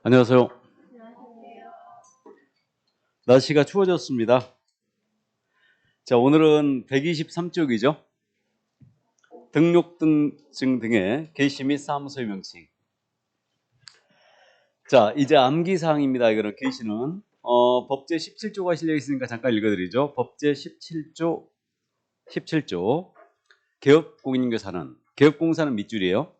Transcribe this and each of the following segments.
안녕하세요. 날씨가 추워졌습니다. 자, 오늘은 123쪽이죠. 등록증 등의 개시 및 사무소의 명칭. 자, 이제 암기사항입니다. 이거는 개시는 법제 17조가 실려 있으니까 잠깐 읽어드리죠. 법제 17조 개업공인인교사는 개업공사는 밑줄이에요.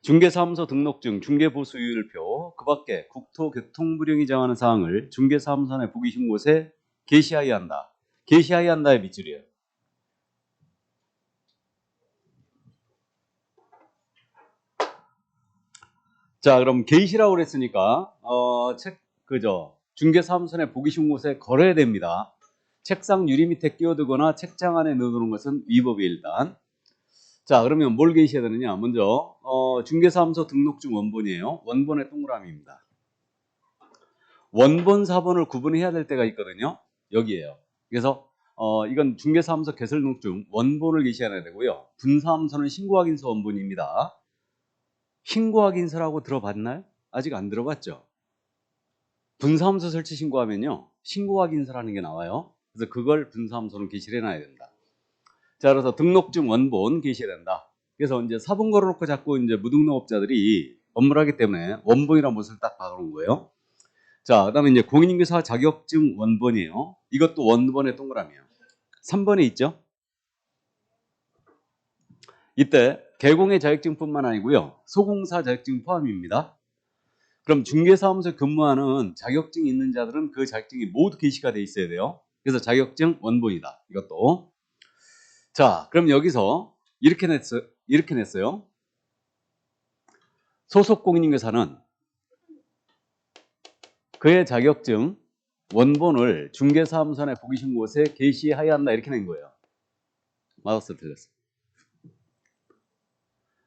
중개사무소 등록증, 중개보수율표, 그 밖에 국토교통부령이 정하는 사항을 중개사무소 내 보기 쉬운 곳에 게시하여야 한다. 게시하여야 한다의 밑줄이에요. 자, 그럼 게시라고 그랬으니까 중개사무소 내 보기 쉬운 곳에 걸어야 됩니다. 책상 유리 밑에 끼워두거나 책장 안에 넣어두는 것은 위법이에요, 일단. 자, 그러면 뭘 게시해야 되느냐? 먼저 중개사무소 등록증 원본이에요. 원본의 동그라미입니다. 원본, 사본을 구분해야 될 때가 있거든요. 여기에요. 그래서 이건 중개사무소 개설등록증 원본을 게시해야 되고요. 분사무소는 신고확인서 원본입니다. 신고확인서라고 들어봤나요? 아직 안 들어봤죠? 분사무소 설치 신고하면요. 신고확인서라는 게 나와요. 그래서 그걸 분사무소는 게시를 해놔야 된다. 자, 그래서 등록증 원본 게시해야 된다. 그래서 이제 사본 걸어놓고 자꾸 이제 무등록업자들이 업무를 하기 때문에 원본이라는 것을 딱 박아놓은 거예요. 자, 그 다음에 이제 공인인증서 자격증 원본이에요. 이것도 원본의 동그라미예요. 3번에 있죠? 이때 개공의 자격증뿐만 아니고요. 소공사 자격증 포함입니다. 그럼 중개사무소에 근무하는 자격증이 있는 자들은 그 자격증이 모두 게시가 돼 있어야 돼요. 그래서 자격증 원본이다. 이것도. 자, 그럼 여기서 이렇게 냈어요. 소속 공인인증서는 그의 자격증 원본을 중개사무소 내 보기 쉬운 곳에 게시하여야 한다. 이렇게 낸 거예요. 맞았어, 틀렸어?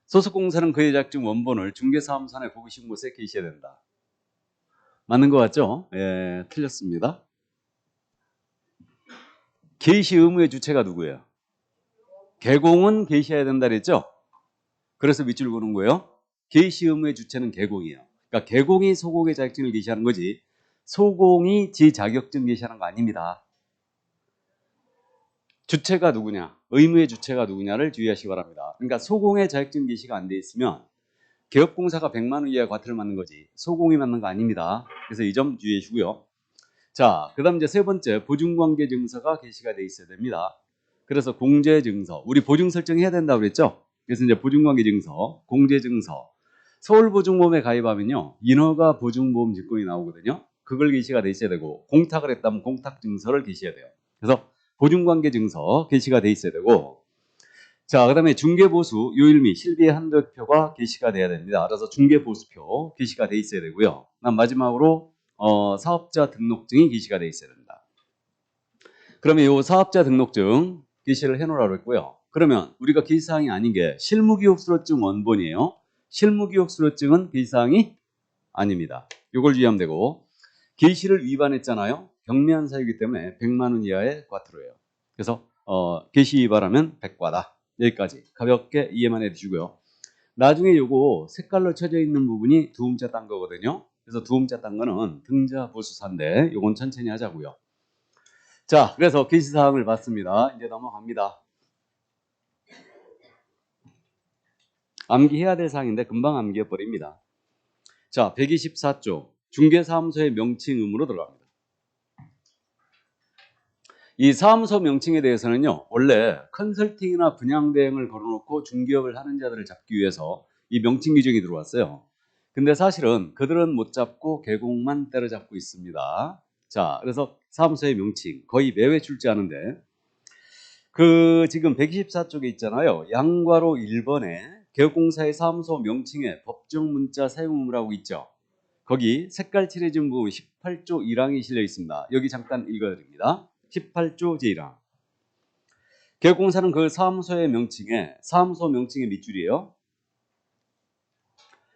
소속공사는 그의 자격증 원본을 중개사무소 내 보기 쉬운 곳에 게시해야 된다. 맞는 것 같죠? 예, 틀렸습니다. 게시 의무의 주체가 누구예요? 개공은 게시해야 된다 그랬죠? 그래서 밑줄 그는 거예요. 게시 의무의 주체는 개공이에요. 그러니까 개공이 소공의 자격증을 게시하는 거지 소공이 지 자격증 게시하는 거 아닙니다. 주체가 누구냐, 의무의 주체가 누구냐를 주의하시기 바랍니다. 그러니까 소공의 자격증 게시가 안 돼 있으면 개업공사가 100만 원 이하의 과태료를 맞는 거지 소공이 맞는 거 아닙니다. 그래서 이 점 주의해 주고요. 자, 그 다음 이제 세 번째 보증관계 증서가 게시가 돼 있어야 됩니다. 그래서 공제증서, 우리 보증 설정해야 된다고 그랬죠? 그래서 이제 보증관계 증서, 공제증서, 서울보증보험에 가입하면요 인허가 보증보험 직권이 나오거든요. 그걸 게시가 돼 있어야 되고 공탁을 했다면 공탁증서를 게시해야 돼요. 그래서 보증관계 증서 게시가 돼 있어야 되고, 자, 그 다음에 중개보수 요일 및 실비의 한도표가 게시가 돼야 됩니다. 그래서 중개보수표 게시가 돼 있어야 되고요. 마지막으로 사업자 등록증이 게시가 돼 있어야 됩니다. 그러면 이 사업자 등록증 게시를 해놓으라고 했고요. 그러면 우리가 게시사항이 아닌 게 실무기록수료증 원본이에요. 실무기록수료증은 게시사항이 아닙니다. 이걸 주의하면 되고, 게시를 위반했잖아요. 경미한 사유이기 때문에 100만 원 이하의 과태료예요. 그래서 게시 위반하면 100과다. 여기까지 가볍게 이해만 해주시고요. 나중에 요거 색깔로 쳐져 있는 부분이 두음자 딴 거거든요. 그래서 두음자 딴 거는 등자 보수사인데 요건 천천히 하자고요. 자, 그래서 게시사항을 봤습니다. 이제 넘어갑니다. 암기해야 될 사항인데 금방 암기해버립니다. 자, 124조 중개사무소의 명칭 의무로 들어갑니다. 이 사무소 명칭에 대해서는요, 원래 컨설팅이나 분양 대행을 걸어놓고 중개업을 하는 자들을 잡기 위해서 이 명칭 규정이 들어왔어요. 근데 사실은 그들은 못 잡고 개공만 때려잡고 있습니다. 자, 그래서 사무소의 명칭 거의 매회 출제하는데, 그 지금 124쪽에 있잖아요. 양괄호 1번에 개업공사의 사무소 명칭에 법정 문자 사용 의무라고 있죠. 거기 색깔 칠해진 부분 18조 1항이 실려 있습니다. 여기 잠깐 읽어드립니다. 18조 제1항. 개업공사는 그 사무소의 명칭에, 사무소 명칭의 밑줄이에요.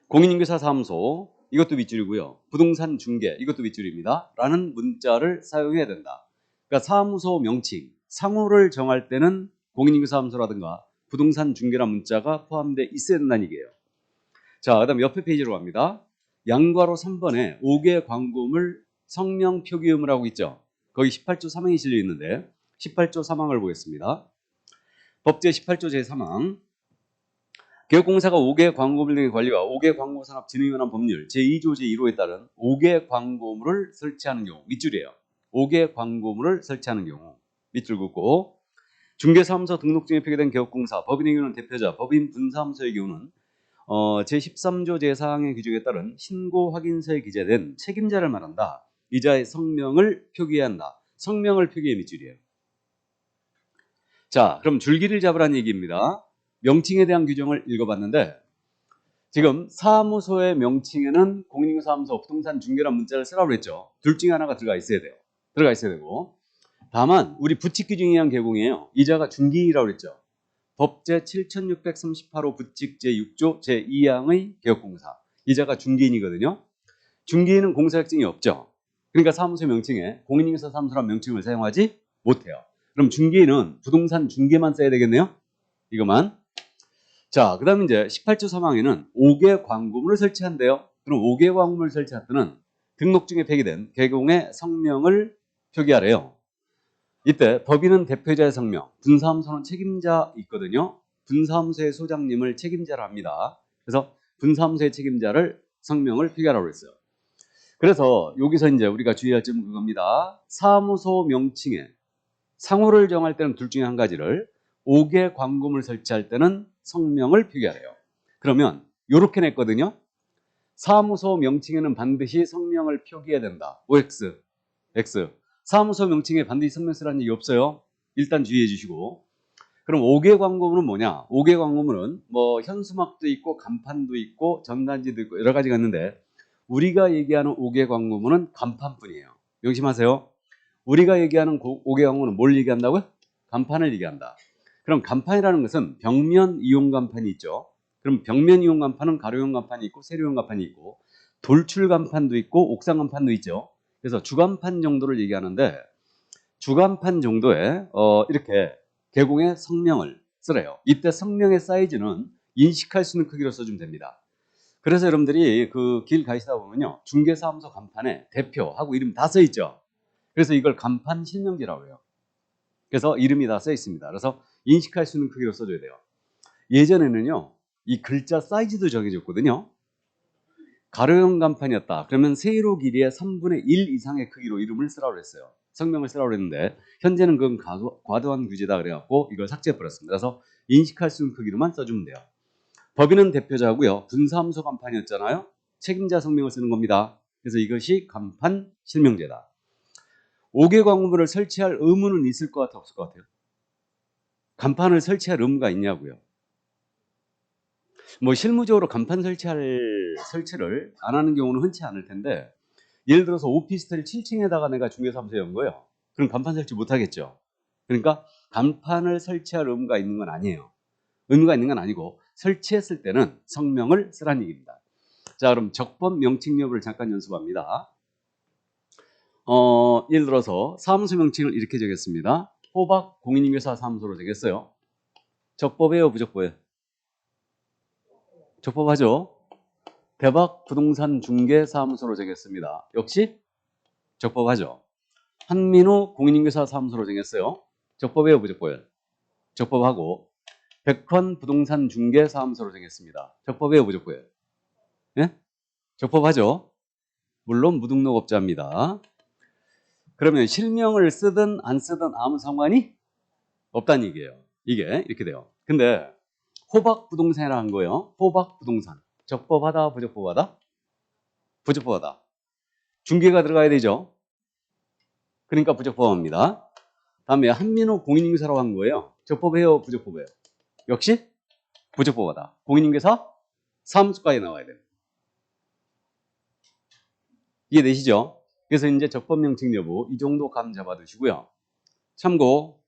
공인인증서 사무소, 이것도 밑줄이고요. 부동산 중개, 이것도 밑줄입니다. 라는 문자를 사용해야 된다. 그러니까 사무소 명칭, 상호를 정할 때는 공인인증서 사무소라든가 부동산 중개란 문자가 포함되어 있어야 된다는 얘기예요. 자, 그다음 옆에 페이지로 갑니다. 양괄호 3번에 5개 광고물 성명 표기 의무라고 있죠. 거기 18조 3항이 실려 있는데 18조 3항을 보겠습니다. 법제 18조 제3항 개업공사가 5개 광고물 등의 관리와 5개 광고산업 진흥에 관한 법률 제2조 제1호에 따른 5개 광고물을 설치하는 경우 밑줄이에요. 5개 광고물을 설치하는 경우 밑줄 긋고 중개사무소 등록증에 표기된 개업공사 법인의 경우는 대표자 법인 분사무소의 경우는 제13조 제4항의 규정에 따른 신고 확인서에 기재된 책임자를 말한다. 이자의 성명을 표기해야 한다. 성명을 표기해 밑줄이에요. 자, 그럼 줄기를 잡으라는 얘기입니다. 명칭에 대한 규정을 읽어봤는데 지금 사무소의 명칭에는 공인인증사무소 부동산 중개란 문자를 쓰라고 그랬죠. 둘 중에 하나가 들어가 있어야 돼요. 들어가 있어야 되고 다만 우리 부칙 규정에 의한 개공이에요. 이자가 중개인이라고 그랬죠. 법제 7638호 부칙 제6조 제2항의 개업공사 이자가 중개인이거든요. 중개인은 공사약증이 없죠. 그러니까 사무소 명칭에 공인인증서 사무소라는 명칭을 사용하지 못해요. 그럼 중개인은 부동산 중개만 써야 되겠네요. 이거만. 자, 그 다음에 이제 18조 3항에는 5개 광고물을 설치한대요. 그럼 5개 광고물을 설치할 때는 등록증에 표기된 개공의 성명을 표기하래요. 이때 법인은 대표자의 성명, 분사무소는 책임자 있거든요. 분사무소의 소장님을 책임자로 합니다. 그래서 분사무소의 책임자를 성명을 표기하라고 했어요. 그래서 여기서 이제 우리가 주의할 점은 그겁니다. 사무소 명칭에 상호를 정할 때는 둘 중에 한 가지를 5개 광고물 설치할 때는 성명을 표기하래요. 그러면 이렇게 냈거든요. 사무소 명칭에는 반드시 성명을 표기해야 된다. OX, X. 사무소 명칭에 반드시 성명 쓰라는 얘기 없어요. 일단 주의해 주시고. 그럼 5개 광고물은 뭐냐? 5개 광고물은 뭐 현수막도 있고 간판도 있고 전단지도 있고 여러 가지가 있는데 우리가 얘기하는 5개 광고물은 간판뿐이에요. 명심하세요. 우리가 얘기하는 5개 광고물은 뭘 얘기한다고요? 간판을 얘기한다. 그럼 간판이라는 것은 벽면 이용 간판이 있죠. 그럼 벽면 이용 간판은 가로용 간판이 있고 세로용 간판이 있고 돌출 간판도 있고 옥상 간판도 있죠. 그래서 주간판 정도를 얘기하는데 주간판 정도에 이렇게 개공의 성명을 쓰래요. 이때 성명의 사이즈는 인식할 수 있는 크기로 써주면 됩니다. 그래서 여러분들이 그 길 가시다 보면요. 중개사무소 간판에 대표하고 이름 다 써 있죠. 그래서 이걸 간판 실명지라고 해요. 그래서 이름이 다 써 있습니다. 그래서 인식할 수 있는 크기로 써줘야 돼요. 예전에는요. 이 글자 사이즈도 정해졌거든요. 가로형 간판이었다. 그러면 세로 길이의 3분의 1 이상의 크기로 이름을 쓰라고 그랬어요. 성명을 쓰라고 그랬는데 현재는 그건 과도한 규제다 그래갖고 이걸 삭제해버렸습니다. 그래서 인식할 수 있는 크기로만 써주면 돼요. 법인은 대표자고요. 분사무소 간판이었잖아요. 책임자 성명을 쓰는 겁니다. 그래서 이것이 간판 실명제다. 5개 광고물을 설치할 의무는 있을 것 같아요? 없을 것 같아요? 간판을 설치할 의무가 있냐고요. 뭐 실무적으로 간판 설치를 안 하는 경우는 흔치 않을 텐데 예를 들어서 오피스텔 7층에다가 내가 중개사무소에 온 거예요. 그럼 간판 설치 못 하겠죠. 그러니까 간판을 설치할 의무가 있는 건 아니에요. 의무가 있는 건 아니고 설치했을 때는 성명을 쓰라는 얘기입니다. 자, 그럼 적법 명칭 여부를 잠깐 연습합니다. 예를 들어서 사무소 명칭을 이렇게 정했습니다. 호박 공인인증사 사무소로 정했어요. 적법이에요, 부적법이에요? 적법하죠. 대박 부동산 중개 사무소로 정했습니다. 역시 적법하죠. 한민호 공인인증사 사무소로 정했어요. 적법이에요, 부적법이에요? 적법하고 백헌 부동산 중개 사무소로 정했습니다. 적법이에요, 부적법이에요? 예? 적법하죠. 물론 무등록업자입니다. 그러면 실명을 쓰든 안 쓰든 아무 상관이 없다는 얘기예요. 이게 이렇게 돼요. 근데 호박 부동산이라 한 거예요. 호박 부동산. 적법하다, 부적법하다? 부적법하다. 중개가 들어가야 되죠. 그러니까 부적법합니다. 다음에 한민호 공인인증사라고 한 거예요. 적법해요, 부적법해요? 역시 부적법하다. 공인인증사 사무소까지 나와야 돼요. 이해되시죠? 그래서 이제 적법 명칭 여부 이 정도 감 잡아두시고요. 참고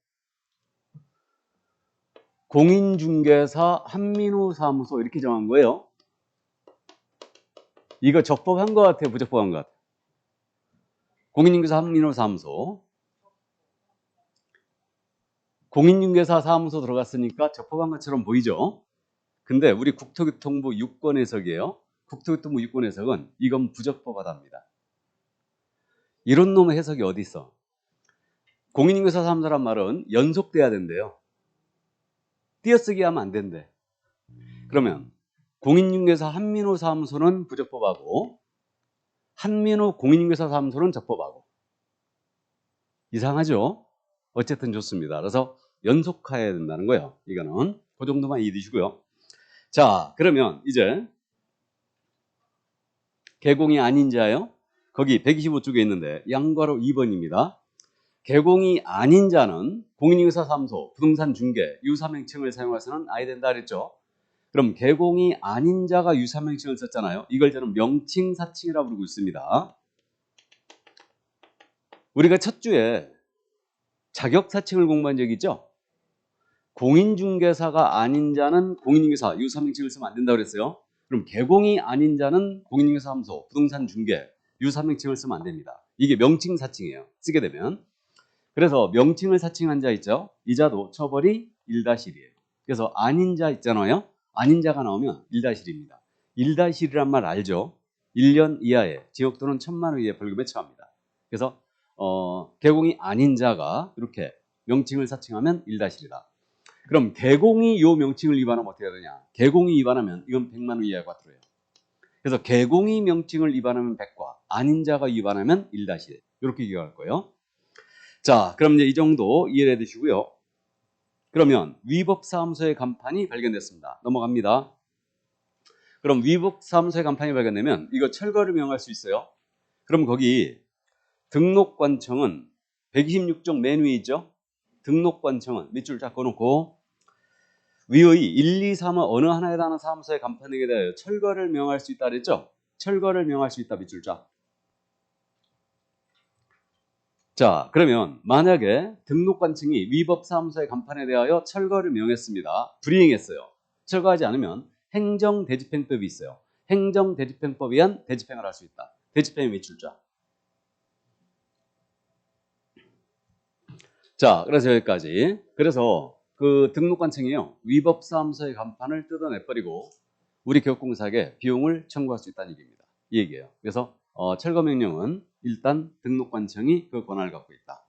공인중개사 한민호 사무소 이렇게 정한 거예요. 이거 적법한 것 같아요, 부적법한 것 같아요? 공인중개사 한민호 사무소. 공인중개사 사무소 들어갔으니까 적법한 것처럼 보이죠? 근데 우리 국토교통부 6권 해석이에요. 국토교통부 6권 해석은 이건 부적법하답니다. 이런 놈의 해석이 어디 있어? 공인인증서 사무소란 말은 연속돼야 된대요. 띄어쓰기 하면 안 된대. 그러면 공인중개사 한민호 사무소는 부적법하고 한민호 공인중개사 사무소는 적법하고. 이상하죠? 어쨌든 좋습니다. 그래서 연속해야 된다는 거예요. 이거는 그 정도만 이해해 주시고요. 자, 그러면 이제 개공이 아닌 자요. 거기 125쪽에 있는데 양괄호 2번입니다. 개공이 아닌 자는 공인인증서 사무소, 부동산 중개, 유사명칭을 사용해서는 아야 된다 그랬죠. 그럼 개공이 아닌 자가 유사명칭을 썼잖아요. 이걸 저는 명칭사칭이라고 부르고 있습니다. 우리가 첫 주에 자격사칭을 공부한 적이 있죠. 공인중개사가 아닌 자는 공인중개사, 유사명칭을 쓰면 안 된다고 그랬어요. 그럼 개공이 아닌 자는 공인중개사 사무소, 부동산 중개, 유사명칭을 쓰면 안 됩니다. 이게 명칭사칭이에요. 쓰게 되면. 그래서 명칭을 사칭한 자 있죠. 이 자도 처벌이 1-1이에요. 그래서 아닌 자 있잖아요. 아닌 자가 나오면 1-1입니다. 1-1이란 말 알죠? 1년 이하의 징역 또는 1,000만 원 이하의 벌금에 처합니다. 그래서 개공이 아닌 자가 이렇게 명칭을 사칭하면 1-1이다. 그럼 개공이 요 명칭을 위반하면 어떻게 해야 되냐? 개공이 위반하면 이건 100만 원 이하의 과태료예요. 그래서 개공이 명칭을 위반하면 100과 아닌 자가 위반하면 1-1 이렇게 기억할 거예요. 자, 그럼 이제 이 정도 이해해 두시고요. 그러면 위법사무소의 간판이 발견됐습니다. 넘어갑니다. 그럼 위법사무소의 간판이 발견되면 이거 철거를 명할 수 있어요. 그럼 거기 등록관청은 126종 맨 위에 있죠. 등록관청은 밑줄 쫙 그어놓고 위의 1, 2, 3의 어느 하나에 해당하는 사무소의 간판에 대하여 철거를 명할 수 있다 그랬죠. 철거를 명할 수 있다 밑줄 쫙. 자, 그러면 만약에 등록관청이 위법사무소의 간판에 대하여 철거를 명했습니다. 불이행했어요. 철거하지 않으면 행정대집행법이 있어요. 행정대집행법에 의한 대집행을 할 수 있다. 대집행의 밑줄자. 자, 그래서 여기까지. 그래서 그 등록관청이요. 위법사무소의 간판을 뜯어내버리고 우리 교육공사에게 비용을 청구할 수 있다는 얘기입니다. 이 얘기예요. 그래서 철거명령은 일단 등록관청이 그 권한을 갖고 있다.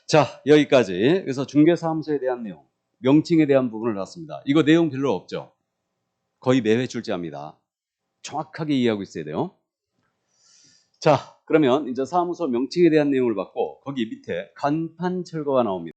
자, 여기까지. 그래서 중개사무소에 대한 내용, 명칭에 대한 부분을 나왔습니다. 이거 내용 별로 없죠? 거의 매회 출제합니다. 정확하게 이해하고 있어야 돼요. 자, 그러면 이제 사무소 명칭에 대한 내용을 받고 거기 밑에 간판 철거가 나옵니다.